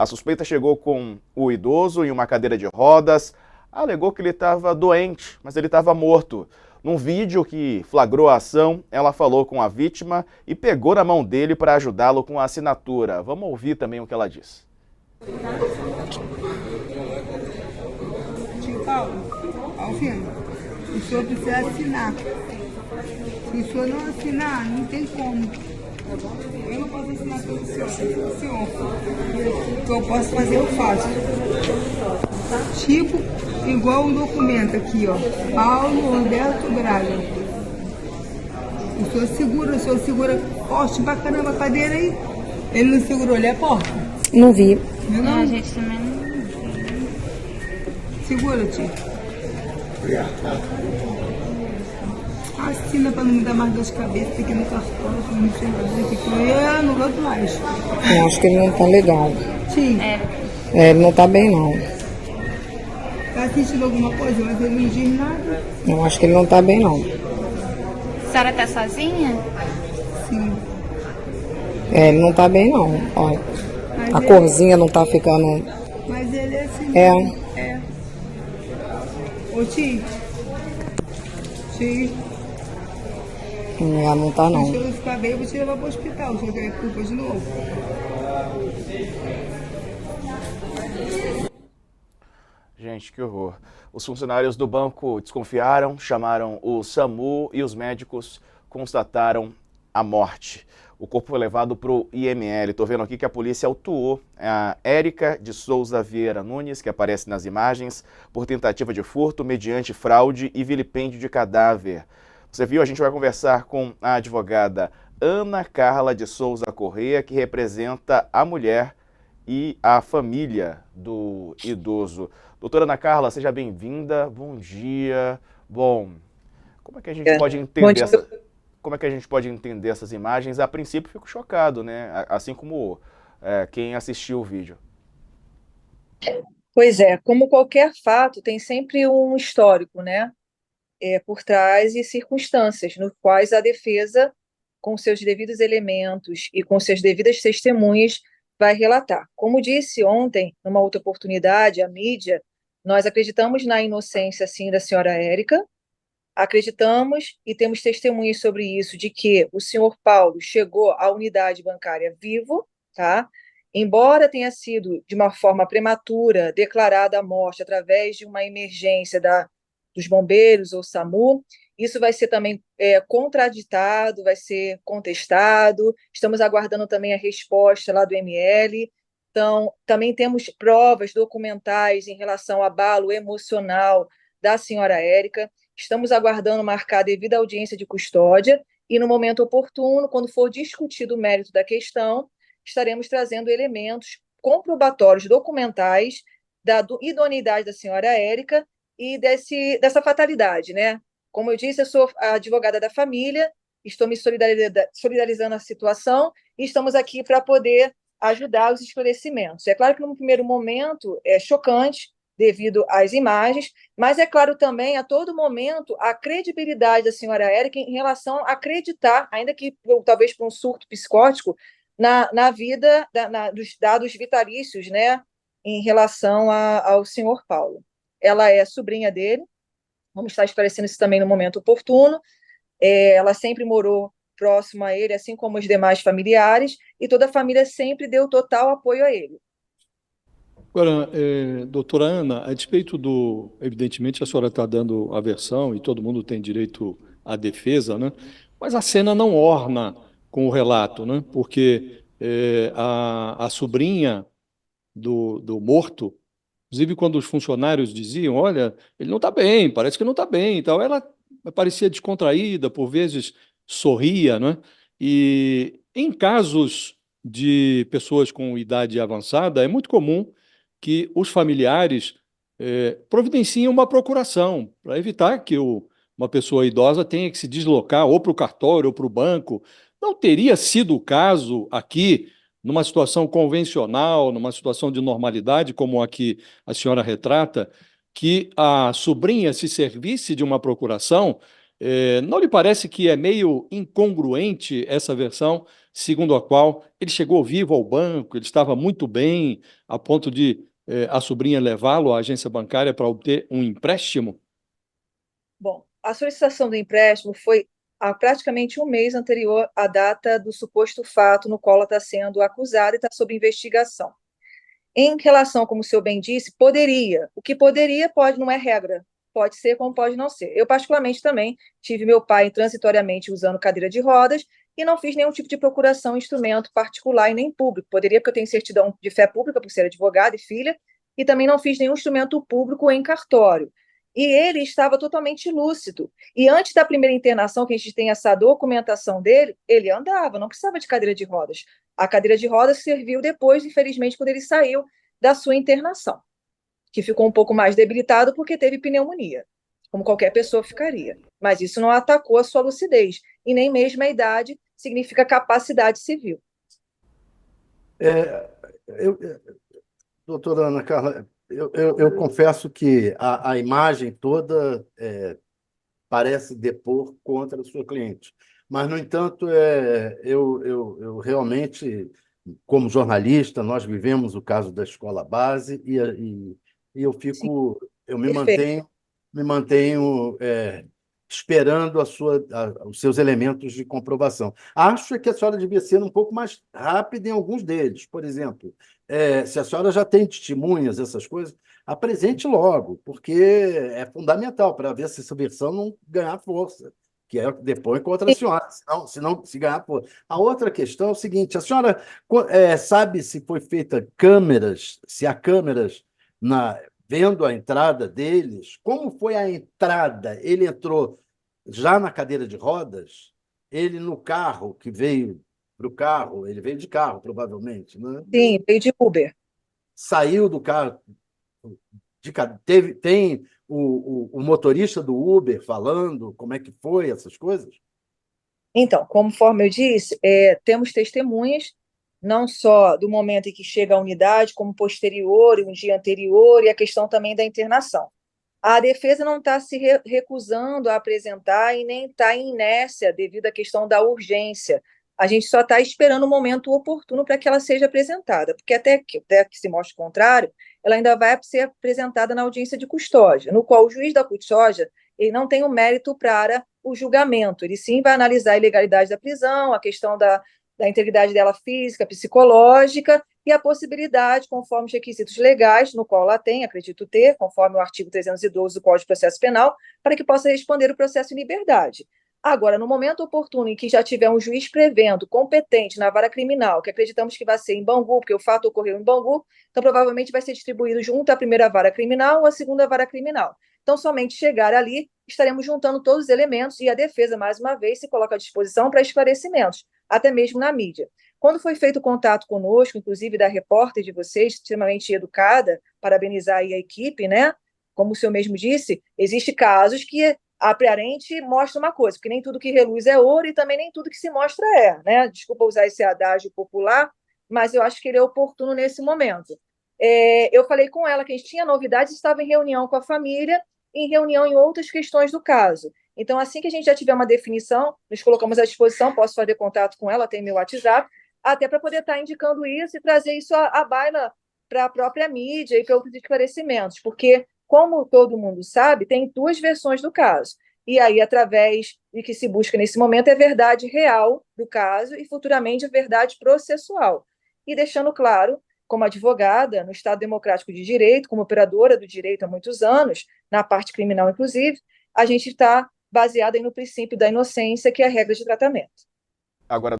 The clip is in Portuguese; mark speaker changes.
Speaker 1: A suspeita chegou com o idoso em uma cadeira de rodas, alegou que ele estava doente, mas ele estava morto. Num vídeo que flagrou a ação, ela falou com a vítima e pegou na mão dele para ajudá-lo com a assinatura. Vamos ouvir também o que ela disse.
Speaker 2: Tio Paulo, Alfino, o senhor precisa assinar. Se o senhor não assinar, não tem como. Eu não posso assinar pelo senhor, o senhor. O que eu posso fazer, eu faço. Tipo, igual um documento aqui, ó. Paulo Roberto Braga. O senhor segura forte pra caramba a cadeira aí. Ele não segurou ali a porta?
Speaker 3: Não vi.
Speaker 2: Não?
Speaker 4: A gente também não.
Speaker 2: Segura, tio. Assina pra não me dar mais dor de cabeça, tem que ir no cartório, não me eu não gosto mais.
Speaker 3: Eu acho que ele não tá legal.
Speaker 2: Tio,
Speaker 3: Ele não tá bem, não.
Speaker 2: tá sentindo alguma coisa, mas ele não diz nada?
Speaker 3: Eu acho que ele não tá bem, não.
Speaker 4: A senhora tá sozinha?
Speaker 2: Sim.
Speaker 3: Ele não tá bem, não. Olha,
Speaker 2: Mas
Speaker 3: a
Speaker 2: ele-
Speaker 3: corzinha não tá ficando...
Speaker 2: Mas ele é assim.
Speaker 3: É.
Speaker 2: É. Ô, tio. Tio,
Speaker 3: Não tá, não.
Speaker 2: se eu ficar bem, eu vou te levar pro hospital. Se eu der culpa de novo.
Speaker 1: Gente, que horror. Os funcionários do banco desconfiaram, chamaram o SAMU e os médicos constataram a morte. O corpo foi levado para o IML. Estou vendo aqui que a polícia autuou a Érica de Souza Vieira Nunes, que aparece nas imagens, por tentativa de furto mediante fraude e vilipêndio de cadáver. Você viu? A gente vai conversar com a advogada Ana Carla de Souza Correia, que representa a mulher e a família do idoso. Doutora Ana Carla, seja bem-vinda. Bom dia. Bom, como é que a gente pode entender como é que a gente pode entender essas imagens? A princípio, fico chocado, né? Assim como quem assistiu o vídeo.
Speaker 5: Pois é, como qualquer fato, tem sempre um histórico, né? Por trás e circunstâncias, no quais a defesa, com seus devidos elementos e com suas devidas testemunhas, vai relatar. Como disse ontem, numa outra oportunidade, a mídia, nós acreditamos na inocência, sim, da senhora Érica, acreditamos e temos testemunhas sobre isso, de que o senhor Paulo chegou à unidade bancária vivo, tá? Embora tenha sido, de uma forma prematura, declarada a morte através de uma emergência dos bombeiros ou SAMU, isso vai ser também contraditado, vai ser contestado. Estamos aguardando também a resposta lá do ML. Então, também temos provas documentais em relação ao abalo emocional da senhora Érica. Estamos aguardando marcar a devida audiência de custódia e, no momento oportuno, quando for discutido o mérito da questão, estaremos trazendo elementos comprobatórios documentais da idoneidade da senhora Érica e dessa fatalidade, né? Como eu disse, eu sou a advogada da família, estou me solidarizando a situação e estamos aqui para poder ajudar os esclarecimentos. É claro que, num primeiro momento, é chocante devido às imagens, mas é claro também, a todo momento, a credibilidade da senhora Érica em relação a acreditar, ainda que talvez por um surto psicótico, na vida, dos dados vitalícios, né, em relação ao senhor Paulo. Ela é sobrinha dele, vamos estar esclarecendo isso também no momento oportuno. Ela sempre morou próximo a ele, assim como os demais familiares, e toda a família sempre deu total apoio a ele.
Speaker 6: Agora, doutora Ana, a despeito evidentemente, a senhora está dando a versão e todo mundo tem direito à defesa, né? Mas a cena não orna com o relato, né? Porque a sobrinha do morto, inclusive quando os funcionários diziam, olha, ele não está bem, parece que não está bem e tal, ela parecia descontraída, por vezes sorria, né? E em casos de pessoas com idade avançada, é muito comum que os familiares providenciem uma procuração para evitar que uma pessoa idosa tenha que se deslocar ou para o cartório ou para o banco. Não teria sido o caso aqui, numa situação convencional, numa situação de normalidade, como a que a senhora retrata, que a sobrinha se servisse de uma procuração? Não lhe parece que é meio incongruente essa versão segundo a qual ele chegou vivo ao banco, ele estava muito bem, a ponto de a sobrinha levá-lo à agência bancária para obter um empréstimo?
Speaker 5: Bom, a solicitação do empréstimo foi há praticamente um mês anterior à data do suposto fato no qual ela está sendo acusada e está sob investigação. Em relação, como o senhor bem disse, poderia. O que poderia pode, não é regra. Pode ser como pode não ser. Eu, particularmente, também tive meu pai transitoriamente usando cadeira de rodas e não fiz nenhum tipo de procuração, instrumento particular e nem público. Poderia, porque eu tenho certidão de fé pública por ser advogada e filha, e também não fiz nenhum instrumento público em cartório. E ele estava totalmente lúcido. E antes da primeira internação, que a gente tem essa documentação dele, ele andava, não precisava de cadeira de rodas. A cadeira de rodas serviu depois, infelizmente, quando ele saiu da sua internação, que ficou um pouco mais debilitado porque teve pneumonia, como qualquer pessoa ficaria. Mas isso não atacou a sua lucidez, e nem mesmo a idade significa capacidade civil.
Speaker 7: Doutora Ana Carla, eu confesso que a imagem toda parece depor contra a sua cliente. Mas, no entanto, eu realmente, como jornalista, nós vivemos o caso da escola base e
Speaker 5: Sim,
Speaker 7: eu
Speaker 5: perfeito.
Speaker 7: me mantenho esperando os seus elementos de comprovação. Acho que a senhora devia ser um pouco mais rápida em alguns deles. Por exemplo, se a senhora já tem testemunhas, essas coisas, apresente logo, porque é fundamental para ver se essa versão não ganhar força, que é depois contra a senhora, se ganhar força. A outra questão é o seguinte: a senhora sabe se foi feita câmeras, se há câmeras vendo a entrada deles? Como foi a entrada? Ele entrou já na cadeira de rodas? Ele no carro que veio para o carro, ele veio de carro, provavelmente, né?
Speaker 5: Sim, veio de Uber.
Speaker 7: Saiu do carro, tem o motorista do Uber falando como é que foi essas coisas?
Speaker 5: Então, conforme eu disse, temos testemunhas, não só do momento em que chega a unidade, como posterior e um dia anterior, e a questão também da internação. A defesa não está se recusando a apresentar e nem está em inércia devido à questão da urgência. A gente só está esperando o momento oportuno para que ela seja apresentada, porque até que se mostre o contrário, ela ainda vai ser apresentada na audiência de custódia, no qual o juiz da custódia ele não tem o mérito para o julgamento, ele sim vai analisar a ilegalidade da prisão, a questão da integridade dela física, psicológica, e a possibilidade, conforme os requisitos legais, no qual ela tem, acredito ter, conforme o artigo 312 do Código de Processo Penal, para que possa responder o processo em liberdade. Agora, no momento oportuno em que já tiver um juiz prevendo, competente na vara criminal, que acreditamos que vai ser em Bangu, porque o fato ocorreu em Bangu, então provavelmente vai ser distribuído junto à primeira vara criminal ou à segunda vara criminal. Então, somente chegar ali, estaremos juntando todos os elementos e a defesa, mais uma vez, se coloca à disposição para esclarecimentos, até mesmo na mídia. Quando foi feito o contato conosco, inclusive da repórter de vocês, extremamente educada, parabenizar aí a equipe, né? Como o senhor mesmo disse, existem casos que a aparente mostra uma coisa, porque nem tudo que reluz é ouro e também nem tudo que se mostra né? Desculpa usar esse adágio popular, mas eu acho que ele é oportuno nesse momento. Eu falei com ela que a gente tinha novidades, estava em reunião com a família, em reunião em outras questões do caso. Então, assim que a gente já tiver uma definição, nos colocamos à disposição, posso fazer contato com ela, tem meu WhatsApp, até para poder estar indicando isso e trazer isso à baila para a própria mídia e para outros esclarecimentos, porque, como todo mundo sabe, tem duas versões do caso. E aí, através de que se busca nesse momento, é verdade real do caso e, futuramente, a verdade processual. E deixando claro, como advogada, no Estado Democrático de Direito, como operadora do direito há muitos anos, na parte criminal, inclusive, a gente está baseada no princípio da inocência, que é a regra de tratamento.
Speaker 1: Agora,